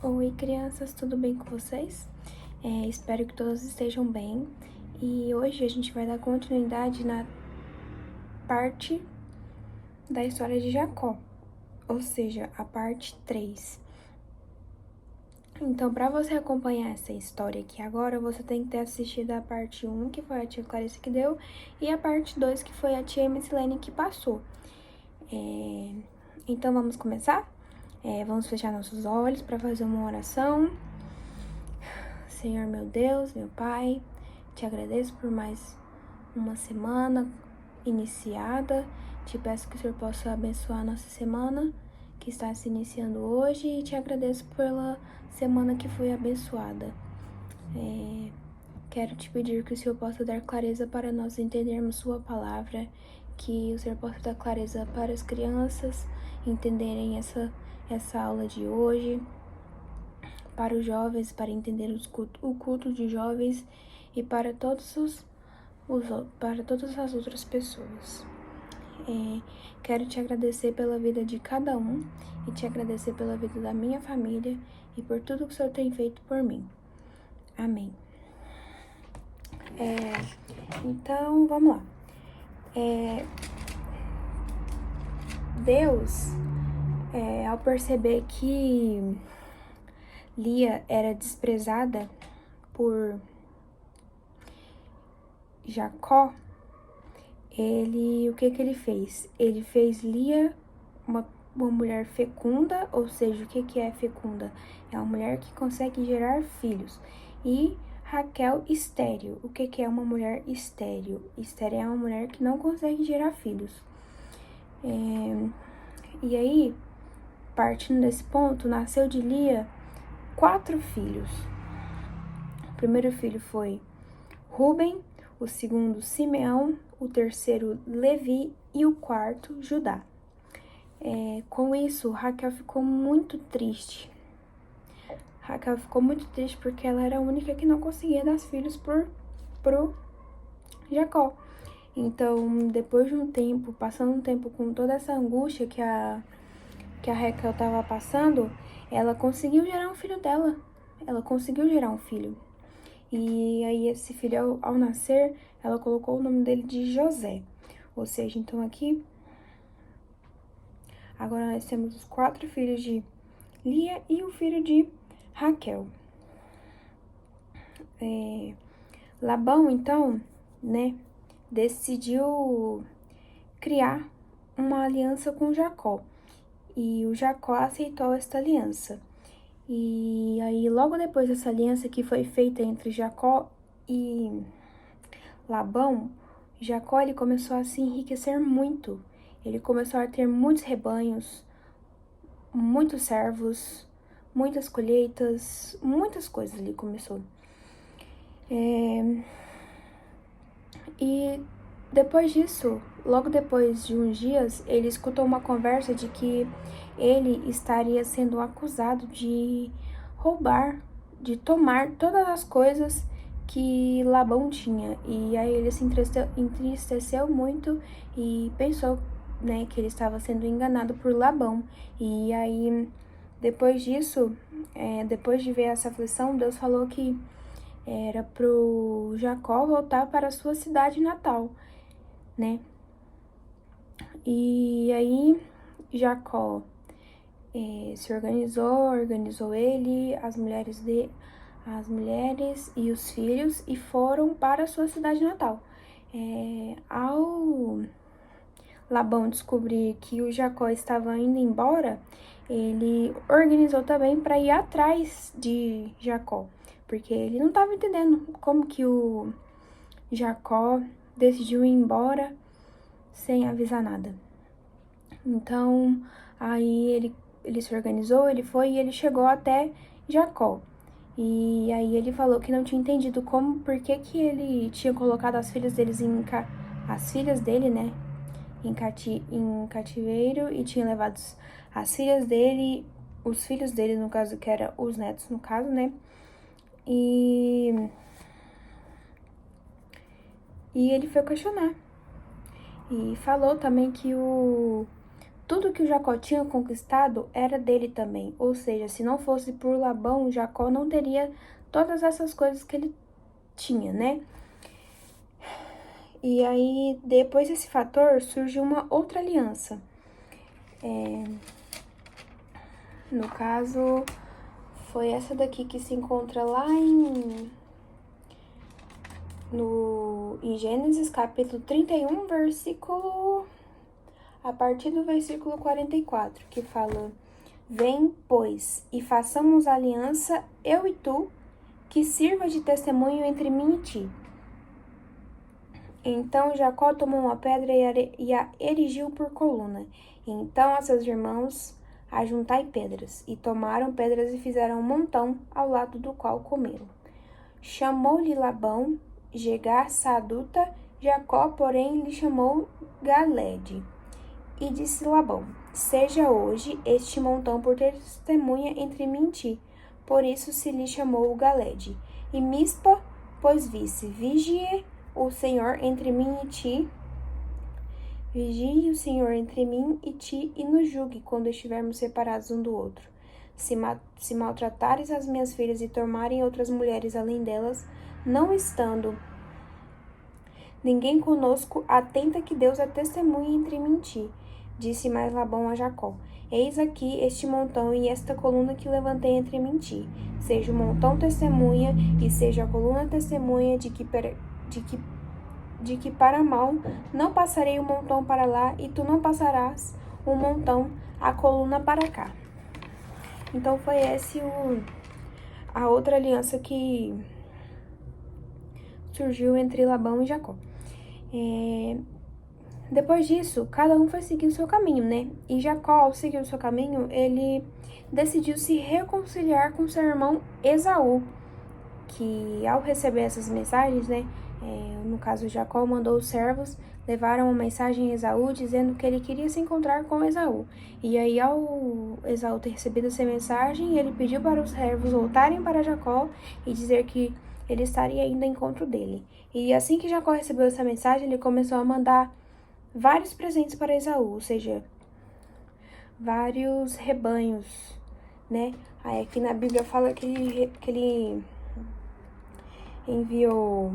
Oi, crianças, tudo bem com vocês? Espero que todos estejam bem. E hoje a gente vai dar continuidade na parte da história de Jacó, ou seja, a parte 3. Então, para você acompanhar essa história aqui agora, você tem que ter assistido a parte 1, que foi a tia Clarice que deu, e a parte 2, que foi a tia Missilene que passou. Então, vamos começar? Vamos fechar nossos olhos para fazer uma oração. Senhor meu Deus, meu Pai, te agradeço por mais uma semana iniciada. Te peço que o Senhor possa abençoar a nossa semana que está se iniciando hoje e te agradeço pela semana que foi abençoada. Quero te pedir que o Senhor possa dar clareza para nós entendermos Sua palavra, que o Senhor possa dar clareza para as crianças entenderem essa aula de hoje, para os jovens, para entender o culto de jovens e para para todas as outras pessoas. Quero te agradecer pela vida de cada um e te agradecer pela vida da minha família e por tudo que o Senhor tem feito por mim. Amém. Então, vamos lá. Deus, ao perceber que Lia era desprezada por Jacó, o que ele fez? Ele fez Lia uma mulher fecunda, ou seja, o que é fecunda? É uma mulher que consegue gerar filhos. E Raquel estéril. O que é uma mulher estéril? Estéril é uma mulher que não consegue gerar filhos. E aí, partindo desse ponto, nasceu de Lia 4 filhos. O primeiro filho foi Ruben, o segundo Simeão, o terceiro Levi e o quarto Judá. Com isso, Raquel ficou muito triste. Raquel ficou muito triste porque ela era a única que não conseguia dar filhos pro Jacó. Então, depois de um tempo, passando um tempo com toda essa angústia que a Raquel estava passando, ela conseguiu gerar um filho dela. Ela conseguiu gerar um filho. E aí, esse filho, ao nascer, ela colocou o nome dele de José. Ou seja, então aqui, agora nós temos os 4 filhos de Lia e o filho de Raquel. Labão, então, decidiu criar uma aliança com Jacó. E o Jacó aceitou esta aliança. E aí, logo depois dessa aliança que foi feita entre Jacó e Labão, Jacó ele começou a se enriquecer muito. Ele começou a ter muitos rebanhos, muitos servos, muitas colheitas, muitas coisas ele começou. E depois disso, logo depois de uns dias, ele escutou uma conversa de que ele estaria sendo acusado de roubar, de tomar todas as coisas que Labão tinha. E aí ele se entristeceu muito e pensou, que ele estava sendo enganado por Labão. E aí, depois disso, depois de ver essa aflição, Deus falou que era pro Jacó voltar para a sua cidade natal, E aí Jacó se organizou ele, as mulheres e os filhos e foram para a sua cidade natal. Ao Labão descobrir que o Jacó estava indo embora, ele organizou também para ir atrás de Jacó, porque ele não estava entendendo como que o Jacó decidiu ir embora sem avisar nada. Então, aí ele se organizou, ele foi e ele chegou até Jacó. E aí ele falou que não tinha entendido por que ele tinha colocado as filhas dele, em cativeiro e tinha levado as filhas dele, os filhos dele, no caso, que eram os netos, no caso, E ele foi questionar. E falou também que Tudo que o Jacó tinha conquistado era dele também. Ou seja, se não fosse por Labão, Jacó não teria todas essas coisas que ele tinha, né? E aí, depois desse fator, surgiu uma outra aliança. No caso, foi essa daqui que se encontra lá em Gênesis, capítulo 31, a partir do versículo 44, que fala: Vem, pois, e façamos aliança, eu e tu, que sirva de testemunho entre mim e ti. Então Jacó tomou uma pedra e a erigiu por coluna. E então a seus irmãos: Ajuntai pedras. E tomaram pedras e fizeram um montão, ao lado do qual comeram. Chamou-lhe Labão Jegar Saduta, Jacó, porém, lhe chamou Galede. E disse Labão: Seja hoje este montão por testemunha entre mim e ti. Por isso se lhe chamou Galede. E Mispa, pois vigie o Senhor entre mim e ti, vigie o Senhor entre mim e ti, e nos julgue quando estivermos separados um do outro. Se maltratares as minhas filhas e tomarem outras mulheres além delas, não estando ninguém conosco, atenta que Deus é testemunha entre mim e ti. Disse mais Labão a Jacó: Eis aqui este montão e esta coluna que levantei entre mim e ti. Seja o montão testemunha e seja a coluna testemunha de que para mal não passarei o montão para lá e tu não passarás o montão, a coluna para cá. Então foi esse a outra aliança que surgiu entre Labão e Jacó. Depois disso, cada um foi seguir o seu caminho, né? E Jacó, ao seguir o seu caminho, ele decidiu se reconciliar com seu irmão Esaú, que ao receber essas mensagens, né? No caso, Jacó mandou os servos, levaram uma mensagem a Esaú dizendo que ele queria se encontrar com Esaú. E aí, ao Esaú ter recebido essa mensagem, ele pediu para os servos voltarem para Jacó e dizer que ele estaria indo ao encontro dele. E assim que Jacó recebeu essa mensagem, ele começou a mandar vários presentes para Esaú, ou seja, vários rebanhos, né? Aí aqui na Bíblia fala que ele enviou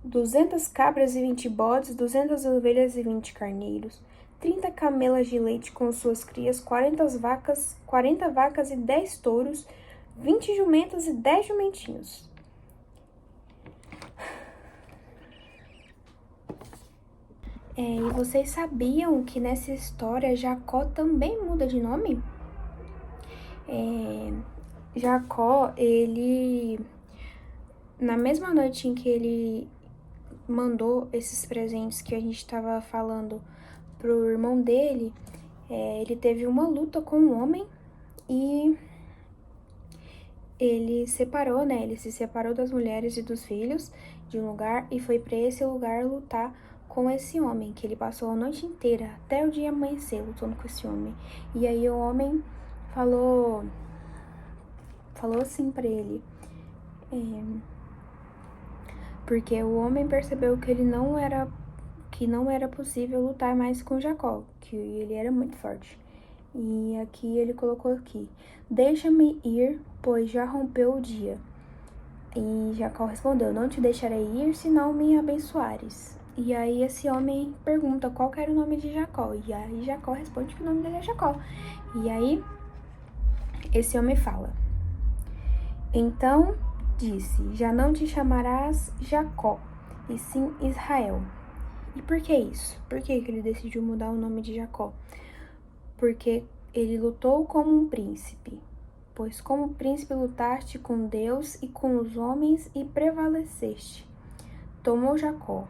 200 cabras e 20 bodes, 200 ovelhas e 20 carneiros, 30 camelas de leite com suas crias, 40 vacas e 10 touros, 20 jumentas e 10 jumentinhos. E vocês sabiam que nessa história Jacó também muda de nome? Jacó, ele, na mesma noite em que ele mandou esses presentes que a gente estava falando pro irmão dele, ele teve uma luta com um homem e ele separou, né? Ele se separou das mulheres e dos filhos de um lugar e foi para esse lugar lutar com esse homem, que ele passou a noite inteira, até o dia amanhecer, lutando com esse homem. E aí o homem falou assim pra ele, porque o homem percebeu que não era possível lutar mais com Jacó, que ele era muito forte. E aqui ele colocou aqui: Deixa-me ir, pois já rompeu o dia. E Jacó respondeu: Não te deixarei ir, se não me abençoares. E aí esse homem pergunta qual que era o nome de Jacó. E aí Jacó responde que o nome dele é Jacó. E aí esse homem fala: Então disse: Já não te chamarás Jacó, e sim Israel. E por que isso? Por que ele decidiu mudar o nome de Jacó? Porque ele lutou como um príncipe. Pois como príncipe lutaste com Deus e com os homens e prevaleceste. Tornou Jacó.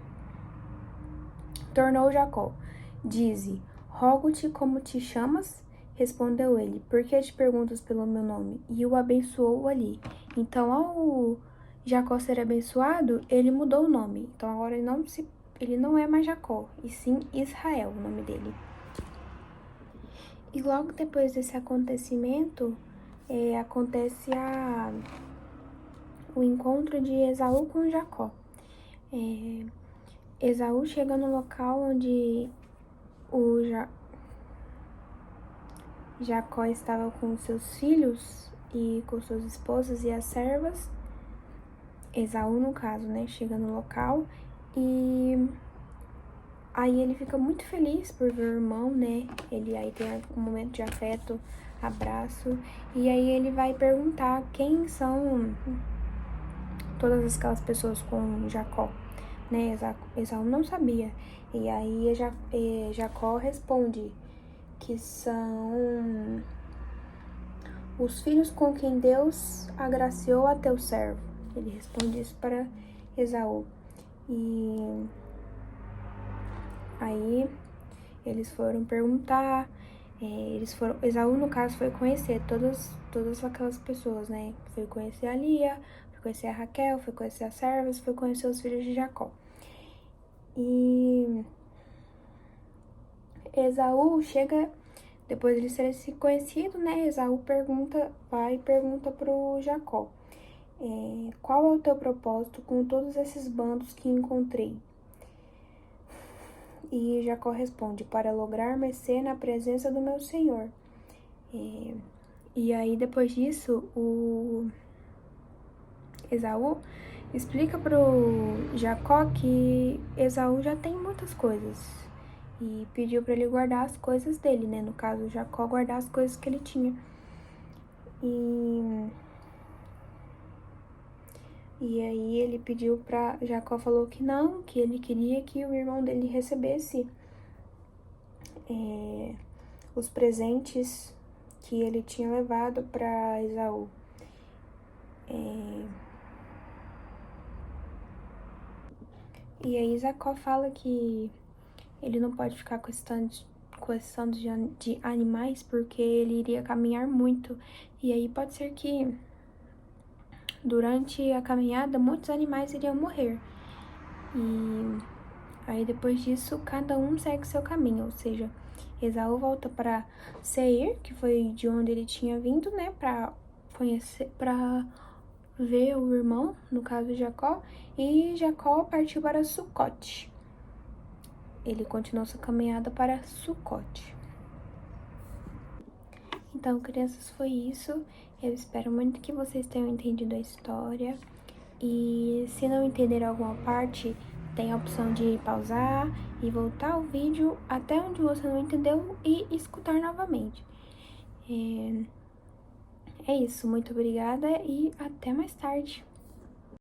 Dize: Rogo-te como te chamas? Respondeu ele: Por que te perguntas pelo meu nome? E o abençoou ali. Então, ao Jacó ser abençoado, ele mudou o nome. Então, agora ele não é mais Jacó, e sim Israel, o nome dele. E logo depois desse acontecimento, acontece o encontro de Esaú com Jacó. Esaú chega no local onde Jacó estava com seus filhos e com suas esposas e as servas. Esaú, no caso, né, chega no local e aí ele fica muito feliz por ver o irmão, né? Ele aí tem um momento de afeto, abraço, e aí ele vai perguntar quem são todas aquelas pessoas com Jacó, né? Esaú não sabia. E aí Jacó responde que são os filhos com quem Deus agraciou a teu servo. Ele responde isso para Esaú. E aí eles foram perguntar, Esaú, no caso, foi conhecer todas aquelas pessoas, né? Foi conhecer a Lia, foi conhecer a Raquel, foi conhecer as servas, foi conhecer os filhos de Jacó. E Esaú chega, depois de ser se conhecido, né? Esaú pergunta pro Jacó, qual é o teu propósito com todos esses bandos que encontrei? E Jacó responde, para lograr mercê na presença do meu senhor. E aí, depois disso, o Esaú explica pro Jacó que Esaú já tem muitas coisas. E pediu para ele guardar as coisas dele, né? No caso, Jacó guardar as coisas que ele tinha. E aí ele pediu pra... Jacó falou que não, que ele queria que o irmão dele recebesse os presentes que ele tinha levado para Esaú. E aí Jacó fala que ele não pode ficar com esse tanto de animais porque ele iria caminhar muito. E aí pode ser que durante a caminhada muitos animais iriam morrer. E aí depois disso cada um segue seu caminho, ou seja, Esaú volta para Seir, que foi de onde ele tinha vindo, né, para conhecer, para ver o irmão, no caso Jacó, e Jacó partiu para Sucote. Ele continuou sua caminhada para Sucote. Então, crianças, foi isso. Eu espero muito que vocês tenham entendido a história. E se não entenderam alguma parte, tem a opção de pausar e voltar o vídeo até onde você não entendeu e escutar novamente. É isso, muito obrigada e até mais tarde.